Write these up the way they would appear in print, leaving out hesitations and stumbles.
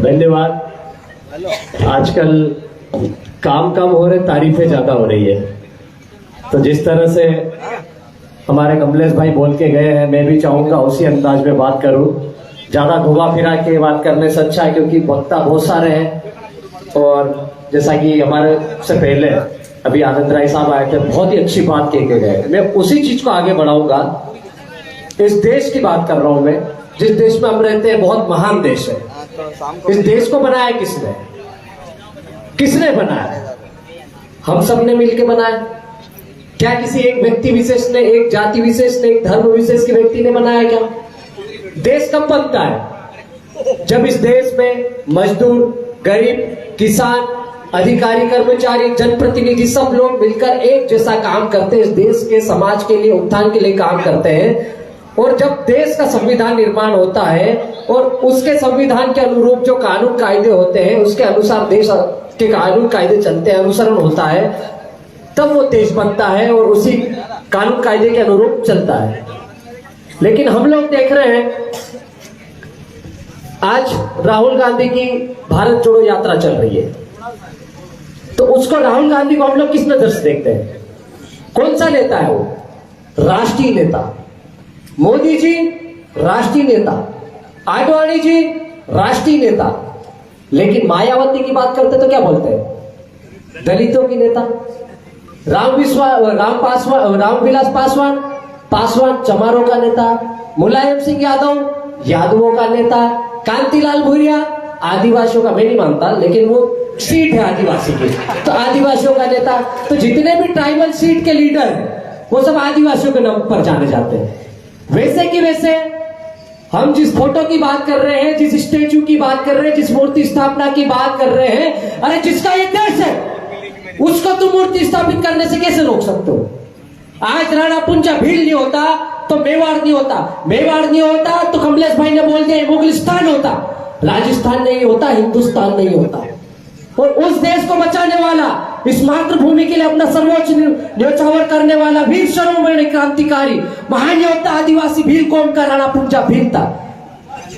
धन्यवाद। आजकल काम कम हो रहे, तारीफें ज्यादा हो रही है। तो जिस तरह से हमारे कमलेश भाई बोल के गए हैं, मैं भी चाहूंगा उसी अंदाज में बात करूं। ज्यादा घुमा फिरा के बात करने से अच्छा है, क्योंकि वक्ता बहुत सारे हैं। और जैसा कि हमारे से पहले अभी आनंद राय साहब आए थे, बहुत ही अच्छी बात कह के गए। मैं उसी चीज को आगे बढ़ाऊंगा। इस देश की बात कर रहा हूं मैं, जिस देश में हम रहते हैं, बहुत महान देश है। इस देश को बनाया किसने? किसने बनाया? हम सब ने मिलकर बनाया। क्या किसी एक व्यक्ति विशेष ने, एक जाति विशेष ने, एक धर्म विशेष के व्यक्ति ने बनाया? क्या देश कब बनता है? जब इस देश में मजदूर, गरीब, किसान, अधिकारी, कर्मचारी, जनप्रतिनिधि सब लोग मिलकर एक जैसा काम करते हैं, इस देश के समाज के लिए, उत्थान के लिए काम करते हैं। और जब देश का संविधान निर्माण होता है और उसके संविधान के अनुरूप जो कानून कायदे होते हैं, उसके अनुसार देश के कानून कायदे चलते हैं, अनुसरण होता है, तब वो देश बनता है और उसी कानून कायदे के अनुरूप चलता है। लेकिन हम लोग देख रहे हैं आज राहुल गांधी की भारत जोड़ो यात्रा चल रही है, तो उसको, राहुल गांधी को हम लोग किस नजर से देखते हैं? कौन सा नेता है वो? राष्ट्रीय नेता। मोदी जी राष्ट्रीय नेता, आडवाणी जी राष्ट्रीय नेता। लेकिन मायावती की बात करते तो क्या बोलते हैं? दलितों की नेता। रामविलास पासवान चमारों का नेता। मुलायम सिंह यादव यादवों का नेता। कांतिलाल भूरिया आदिवासियों का, मैं नहीं मानता, लेकिन वो सीट है आदिवासी की, तो आदिवासियों का नेता। तो जितने भी ट्राइबल सीट के लीडर हैं वो सब आदिवासियों के नाम पर जाने जाते हैं। वैसे कि वैसे हम जिस फोटो की बात कर रहे हैं, जिस स्टेचू की बात कर रहे हैं, जिस मूर्ति स्थापना की बात कर रहे हैं, अरे जिसका ये देश है उसको तुम मूर्ति स्थापित करने से कैसे रोक सकते हो? आज राणा पुंजा भील नहीं होता तो मेवाड़ नहीं होता, मेवाड़ नहीं होता तो कमलेश भाई ने बोल दिया मुगलिस्तान होता, राजस्थान नहीं होता, हिंदुस्तान नहीं होता। और उस देश को बचाने वाला, इस मातृभूमि के लिए अपना सर्वोच्च न्योछावर करने वाला वीर शिरोमणि क्रांतिकारी महान योद्धा आदिवासी भील कौम का राणा पुंजा भील था।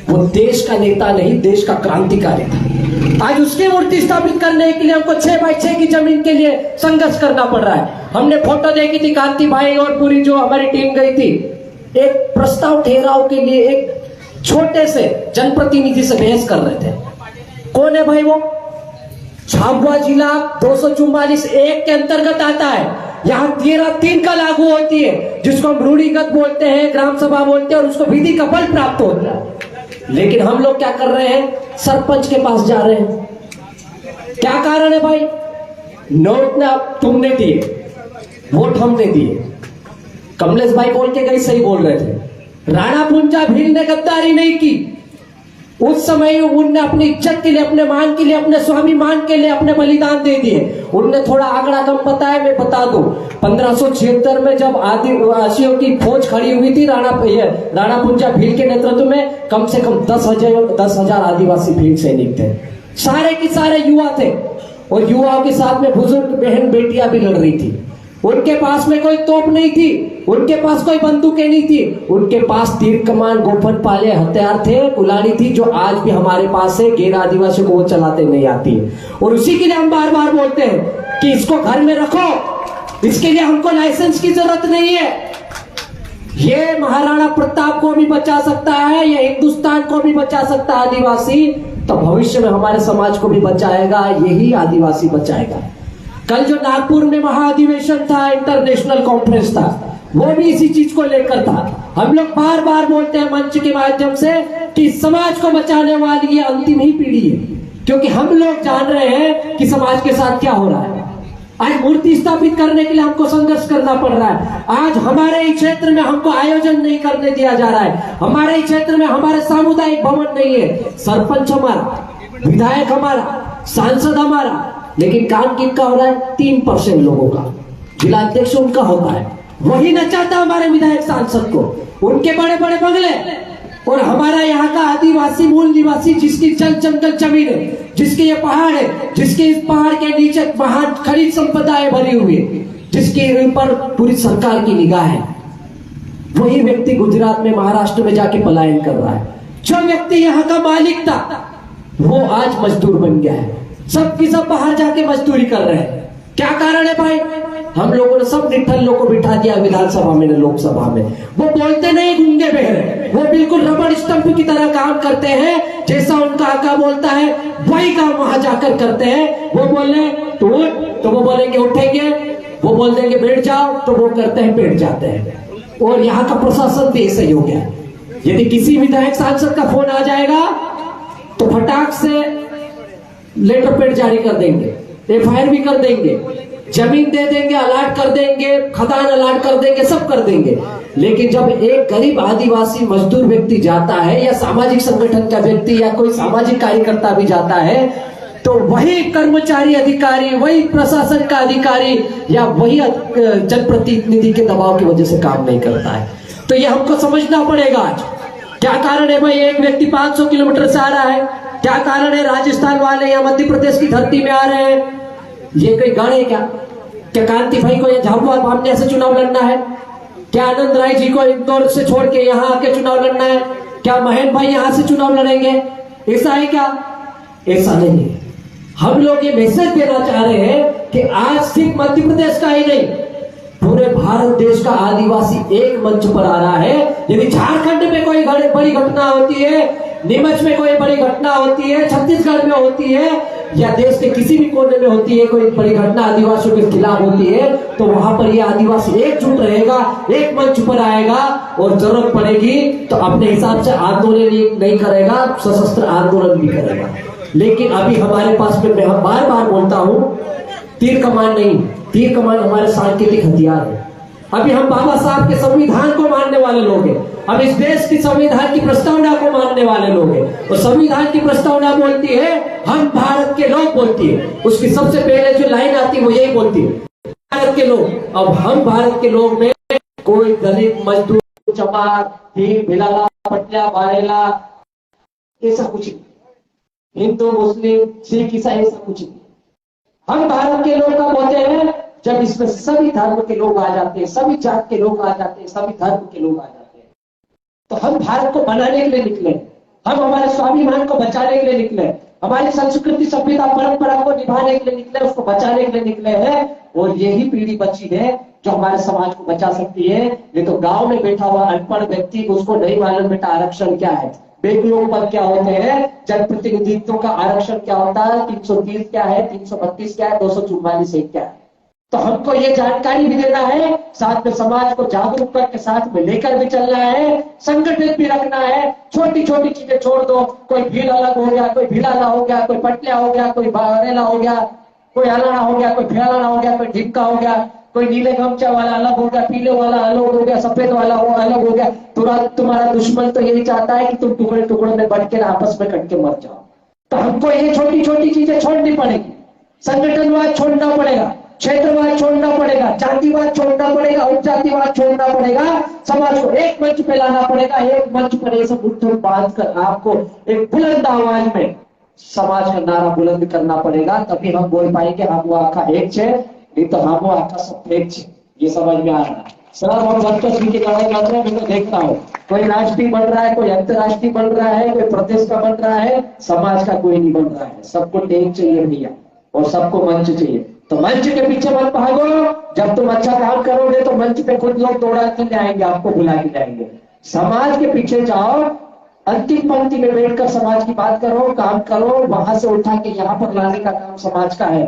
वो देश का नेता नहीं, देश का क्रांतिकारी था। आज उसकी मूर्ति स्थापित करने के लिए हमको 6x6 की जमीन के लिए संघर्ष करना पड़ रहा है। हमने फोटो देखी थी, कांति भाई और पूरी जो हमारी टीम गई थी, एक प्रस्ताव ठहराव के लिए एक छोटे से जनप्रतिनिधि से बहस कर रहे थे। कौन है भाई वो? झाबुआ जिला 244(1) के अंतर्गत आता है। यहाँ 13(3) का लागू होती है, जिसको हम रूढ़िगत बोलते हैं, ग्राम सभा बोलते हैं, और उसको विधि का बल प्राप्त होता है। लेकिन हम लोग क्या कर रहे हैं? सरपंच के पास जा रहे हैं। क्या कारण है भाई? नोट ना तुमने दिए, वोट हमने दिए। कमलेश भाई बोल के गए, सही बोल रहे थे। राणा पुंजा भील ने गद्दारी नहीं की। उस समय उनने अपनी इज्जत के लिए, अपने मान के लिए, अपने स्वाभिमान के लिए अपने बलिदान दे दिए। उनने थोड़ा आंकड़ा कम बताया, मैं बता दूं। 1576 में जब आदिवासियों की फौज खड़ी हुई थी राणा पुंजा भील के नेतृत्व में, कम से कम 10,000 आदिवासी भील सैनिक थे। सारे के सारे युवा थे, और युवाओं के साथ में बुजुर्ग बहन बेटियां भी लड़ रही थी। उनके पास में कोई तोप नहीं थी, उनके पास कोई बंदूकें नहीं थी, उनके पास तीर कमान, गोफन पाले हथियार थे, कुल्हाड़ी थी, जो आज भी हमारे पास है। गैर आदिवासियों को वो चलाते नहीं आती है। और उसी के लिए हम बार बार बोलते हैं कि इसको घर में रखो, इसके लिए हमको लाइसेंस की जरूरत नहीं है। ये महाराणा प्रताप को भी बचा सकता है, ये हिंदुस्तान को भी बचा सकता है आदिवासी, तो भविष्य में हमारे समाज को भी बचाएगा, यही आदिवासी बचाएगा। कल जो नागपुर में महाअधिवेशन था, इंटरनेशनल कॉन्फ्रेंस था, वो भी इसी चीज को लेकर था। हम लोग बार बार बोलते हैं मंच के माध्यम से कि समाज को बचाने वाली ये अंतिम ही पीढ़ी है, क्योंकि हम लोग जान रहे हैं कि समाज के साथ क्या हो रहा है। आज मूर्ति स्थापित करने के लिए हमको संघर्ष करना पड़ रहा है। आज हमारे ही क्षेत्र में हमको आयोजन नहीं करने दिया जा रहा है। हमारे ही क्षेत्र में हमारे सामुदायिक भवन नहीं है। सरपंच हमारा, विधायक हमारा, सांसद हमारा, लेकिन काम किनका हो रहा है? 3% लोगों का। जिला अध्यक्ष उनका होता है, वही न चाहता हमारे विधायक सांसद को, उनके बड़े बड़े बंगले। और हमारा यहाँ का आदिवासी मूल निवासी, जिसकी जल जंगल जमीन है, जिसके ये पहाड़ है, जिसके इस पहाड़ के नीचे महान खनिज संपदाएं भरी हुई है, जिसके ऊपर पूरी सरकार की निगाह है, वही व्यक्ति गुजरात में, महाराष्ट्र में जाके पलायन कर रहा है। जो व्यक्ति यहाँ का मालिक था वो आज मजदूर बन गया है। सबकी सब बाहर जाके मजदूरी कर रहे हैं। क्या कारण है भाई? हम लोगों ने सब निठल्लों को बिठा दिया विधानसभा में, लोकसभा में। वो बोलते नहीं, गूंगे बहरे, वो बिल्कुल रबड़ स्टंप की तरह काम करते हैं। जैसा उनका आका बोलता है वही काम वहां जाकर करते हैं। वो बोले तो उठ, तो वो बोलेंगे उठेंगे। वो बोल देंगे बैठ जाओ, तो वो करते हैं बैठ जाते हैं। और यहाँ का प्रशासन भी ऐसा ही हो गया। यदि किसी विधायक सांसद का फोन आ जाएगा तो फटाक से लेटर पेड जारी कर देंगे, एफआईआर भी कर देंगे, जमीन दे देंगे, अलाट कर देंगे, खदान अलाट कर देंगे, सब कर देंगे। लेकिन जब एक गरीब आदिवासी मजदूर व्यक्ति जाता है या सामाजिक संगठन का व्यक्ति या कोई सामाजिक कार्यकर्ता भी जाता है तो वही कर्मचारी अधिकारी, वही प्रशासन का अधिकारी या वही जनप्रतिनिधि के दबाव की वजह से काम नहीं करता है। तो ये हमको समझना पड़ेगा आज क्या कारण है भाई। एक व्यक्ति 500 किलोमीटर से आ रहा है, क्या कारण है? राजस्थान वाले या मध्य प्रदेश की धरती में आ रहे हैं। ये कोई गण है क्या? क्या कांति भाई को या झाबुआ बामनिया से चुनाव लड़ना है? क्या आनंद राय जी को इंदौर से छोड़ के यहाँ आके चुनाव लड़ना है? क्या महेंद्र भाई यहाँ से चुनाव लड़ेंगे? ऐसा है क्या? ऐसा नहीं है। हम लोग ये मैसेज देना चाह रहे हैं कि आज सिर्फ मध्य प्रदेश का ही नहीं, पूरे भारत देश का आदिवासी एक मंच पर आ रहा है। यदि झारखंड में कोई बड़ी घटना होती है, नीमच में कोई बड़ी घटना होती है, छत्तीसगढ़ में होती है या देश के किसी भी कोने में होती है, कोई बड़ी घटना आदिवासियों के खिलाफ होती है, तो वहां पर ये आदिवासी एकजुट रहेगा, एक मंच पर आएगा और जरूरत पड़ेगी तो अपने हिसाब से आंदोलन नहीं करेगा, सशस्त्र आंदोलन भी करेगा। लेकिन अभी हमारे पास में, मैं बार बार बोलता हूं, तीर कमान नहीं, तीर कमान हमारे सांकेतिक हथियार है। अभी हम बाबा साहब के संविधान को मानने वाले लोग हैं, हम इस देश की संविधान की प्रस्तावना को मानने वाले लोग हैं। और संविधान की प्रस्तावना बोलती है हम भारत के लोग, बोलती है। उसकी सबसे पहले जो लाइन आती है वो यही बोलती है भारत के लोग। अब हम भारत के लोग में कोई दलित, मजदूर, चमार, भील, भिलाला, पटिया, बारेला, ऐसा कुछ नहीं। हिंदू, मुस्लिम, सिख, ईसाई, ऐसा कुछ नहीं। हम भारत के लोग कब होते हैं? जब इसमें सभी धर्म के लोग आ जाते हैं, सभी जात के लोग आ जाते हैं, सभी धर्म के लोग आ जाते हैं। तो हम भारत को बनाने के लिए निकले, हम हमारे स्वाभिमान को बचाने के लिए निकले, हमारी संस्कृति, सभ्यता, परंपरा को निभाने के लिए निकले, उसको बचाने के लिए निकले हैं। और यही पीढ़ी बची है जो हमारे समाज को बचा सकती है। ये तो गांव में बैठा हुआ अनपढ़ व्यक्ति, उसको नहीं मालूम बेटा आरक्षण क्या है, बेटियों पर क्या होते हैं, जनप्रतिनिधित्व का आरक्षण क्या होता है, 330 क्या है, 332 क्या है, 244 क्या है। तो हमको ये जानकारी भी देना है, साथ में समाज को जागरूक करके साथ में लेकर भी चलना है, संगठित भी रखना है। छोटी छोटी चीजें छोड़ दो, कोई भील अलग हो गया, कोई भिलाला हो गया, कोई पटलिया हो गया, कोई बारेला हो गया, कोई अलाना हो गया, कोई फिराना हो गया, कोई ढिक्का हो गया, कोई नीले गमछा वाला अलग हो गया, पीले वाला अलग हो गया, सफेद वाला वो अलग हो गया। तुम्हारा दुश्मन तो यही चाहता है कि तुम टुकड़े टुकड़े में बट के आपस में कट के मर जाओ। तो हमको ये छोटी छोटी चीजें छोड़नी पड़ेगी। संगठनवाद छोड़ना पड़ेगा, क्षेत्रवाद छोड़ना पड़ेगा, जातिवाद छोड़ना पड़ेगा, उपजातिवाद छोड़ना पड़ेगा, समाज को एक मंच पे लाना पड़ेगा। एक मंच पर ये सब मुद्दों बांध कर आपको एक बुलंद आवाज में समाज का नारा बुलंद करना पड़ेगा, तभी हम बोल पाएंगे हम वो आखा एक छे, नहीं तो हम वो आखा सब एक छे। ये समझ में आ रहा है सर? हम वर्चस्व की लड़ाई लड़ रहे हैं, मैं तो देखता हूँ कोई राष्ट्रीय बन रहा है, कोई अंतरराष्ट्रीय बन रहा है, कोई प्रदेश का बन रहा है, समाज का कोई नहीं बन रहा है। सबको टेक चाहिए भैया और सबको मंच चाहिए। तो मंच के पीछे मत भागो, जब तुम अच्छा काम करोगे तो मंच पे खुद लोग दौड़ा के जाएंगे, आपको बुला के जाएंगे। समाज के पीछे जाओ, अंतिम पंक्ति में बैठकर समाज की बात करो, काम करो, वहां से उठा के यहाँ पर लाने का काम समाज का है,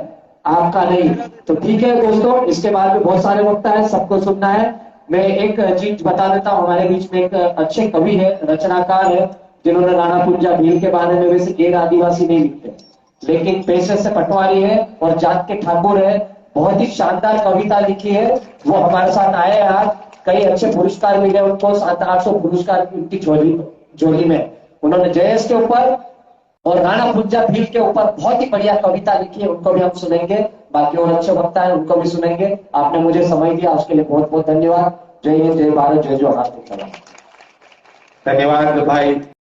आपका नहीं। तो ठीक है दोस्तों, इसके बाद में बहुत सारे वक्ता है, सबको सुनना है। मैं एक चीज बता देता हूँ, हमारे बीच में एक अच्छे कवि है, रचनाकार है, जिन्होंने राणा कुंजा भील के बारे में, वैसे गैर आदिवासी नहीं लिखते लेकिन पेशे से पटवारी है और जात के ठाकुर है, बहुत ही शानदार कविता लिखी है। वो हमारे साथ आए हैं आज, कई अच्छे पुरस्कार मिले उनको, 700-800 पुरस्कार की उनकी झोली में। उन्होंने जयेश के ऊपर और राणा कुंजा भील के ऊपर बहुत ही बढ़िया कविता लिखी है, उनको भी हम सुनेंगे। बाकी और अच्छे वक्ता है, उनको भी सुनेंगे। आपने मुझे समय दिया, उसके लिए बहुत बहुत धन्यवाद। जय हिंद, जय भारत, जय जोहार। धन्यवाद भाई।